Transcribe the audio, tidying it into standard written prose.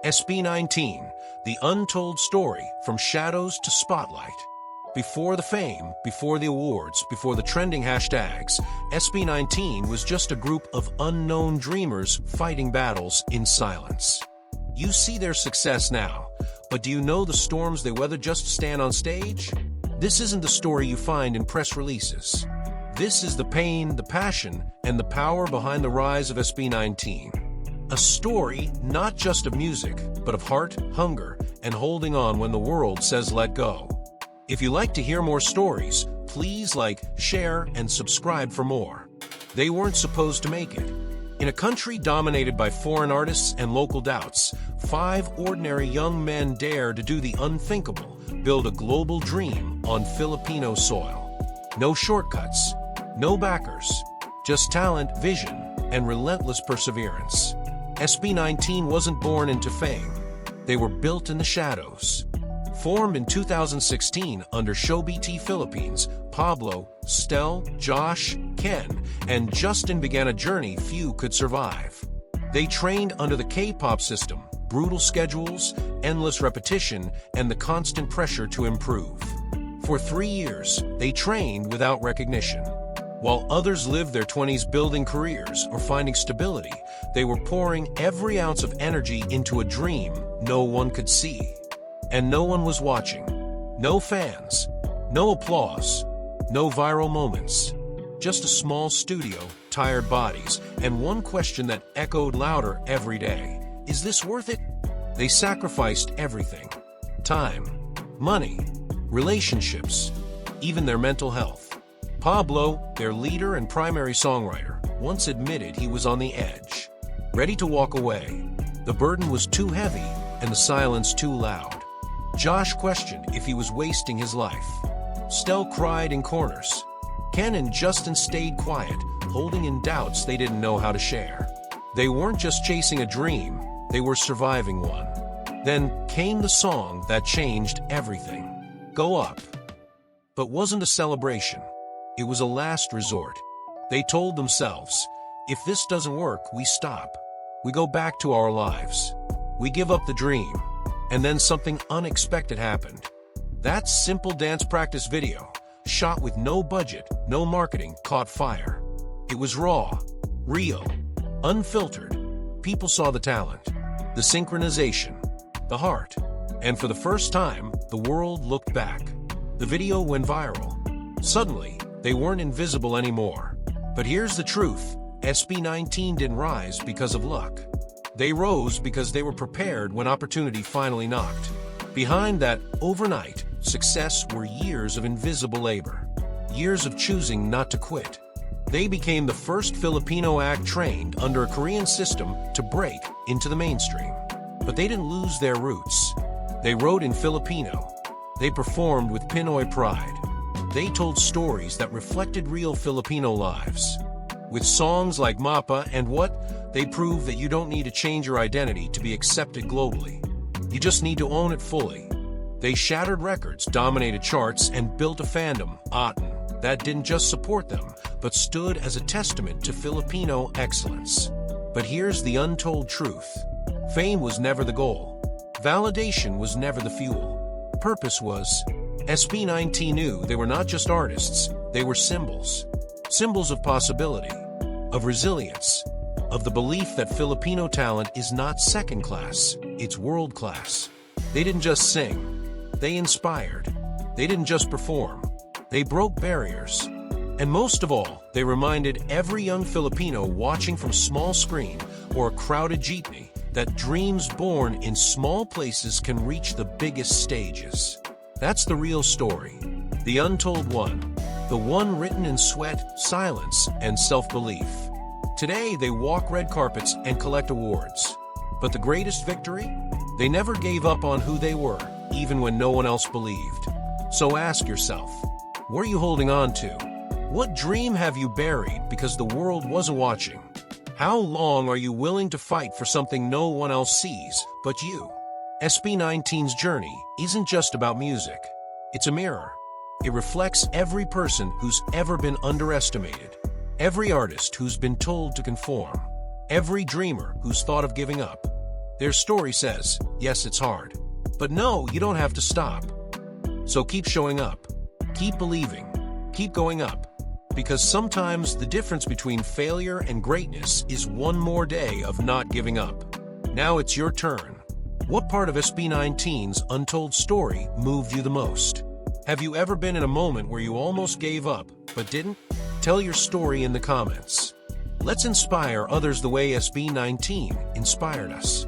SB19, the untold story from shadows to spotlight. Before the fame, before the awards, before the trending hashtags, SB19 was just a group of unknown dreamers fighting battles in silence. You see their success now, but do you know the storms they weathered just to stand on stage? This isn't the story you find in press releases. This is the pain, the passion, and the power behind the rise of SB19. A story not just of music, but of heart, hunger, and holding on when the world says let go. If you like to hear more stories, please like, share, and subscribe for more. They weren't supposed to make it. In a country dominated by foreign artists and local doubts, 5 ordinary young men dare to do the unthinkable, build a global dream on Filipino soil. No shortcuts, no backers, just talent, vision, and relentless perseverance. SB19 wasn't born into fame. They were built in the shadows. Formed in 2016 under SB19 Philippines, Pablo, Stel, Josh, Ken, and Justin began a journey few could survive. They trained under the K-pop system, brutal schedules, endless repetition, and the constant pressure to improve. For 3 years, they trained without recognition. While others lived their 20s building careers or finding stability, they were pouring every ounce of energy into a dream no one could see. And no one was watching. No fans, no applause, no viral moments. Just a small studio, tired bodies, and one question that echoed louder every day. Is this worth it? They sacrificed everything. Time, money, relationships, even their mental health. Pablo, their leader and primary songwriter, once admitted he was on the edge, ready to walk away. The burden was too heavy and the silence too loud. Josh questioned if he was wasting his life. Stel cried in corners. Ken and Justin stayed quiet, holding in doubts they didn't know how to share. They weren't just chasing a dream, they were surviving one. Then came the song that changed everything. Go Up. But wasn't a celebration. It was a last resort. They told themselves, if this doesn't work, we stop. We go back to our lives. We give up the dream. And then something unexpected happened. That simple dance practice video, shot with no budget, no marketing, caught fire. It was raw, real, unfiltered. People saw the talent, the synchronization, the heart. And for the first time, the world looked back. The video went viral. Suddenly, they weren't invisible anymore. But here's the truth, SB19 didn't rise because of luck. They rose because they were prepared when opportunity finally knocked. Behind that overnight success were years of invisible labor, years of choosing not to quit. They became the first Filipino act trained under a Korean system to break into the mainstream. But they didn't lose their roots. They wrote in Filipino. They performed with Pinoy pride. They told stories that reflected real Filipino lives. With songs like MAPA and What, they proved that you don't need to change your identity to be accepted globally. You just need to own it fully. They shattered records, dominated charts, and built a fandom, Aten, that didn't just support them, but stood as a testament to Filipino excellence. But here's the untold truth. Fame was never the goal. Validation was never the fuel. Purpose was. SB19 knew they were not just artists, they were symbols. Symbols of possibility, of resilience, of the belief that Filipino talent is not second class, it's world class. They didn't just sing, they inspired. They didn't just perform, they broke barriers. And most of all, they reminded every young Filipino watching from small screen or a crowded jeepney that dreams born in small places can reach the biggest stages. That's the real story, the untold one, the one written in sweat, silence, and self-belief. Today, they walk red carpets and collect awards. But the greatest victory? They never gave up on who they were, even when no one else believed. So ask yourself, what are you holding on to? What dream have you buried because the world wasn't watching? How long are you willing to fight for something no one else sees but you? SB19's journey isn't just about music. It's a mirror. It reflects every person who's ever been underestimated, every artist who's been told to conform, every dreamer who's thought of giving up. Their story says, yes, it's hard. But no, you don't have to stop. So keep showing up. Keep believing. Keep going up. Because sometimes the difference between failure and greatness is one more day of not giving up. Now it's your turn. What part of SB19's untold story moved you the most? Have you ever been in a moment where you almost gave up, but didn't? Tell your story in the comments. Let's inspire others the way SB19 inspired us.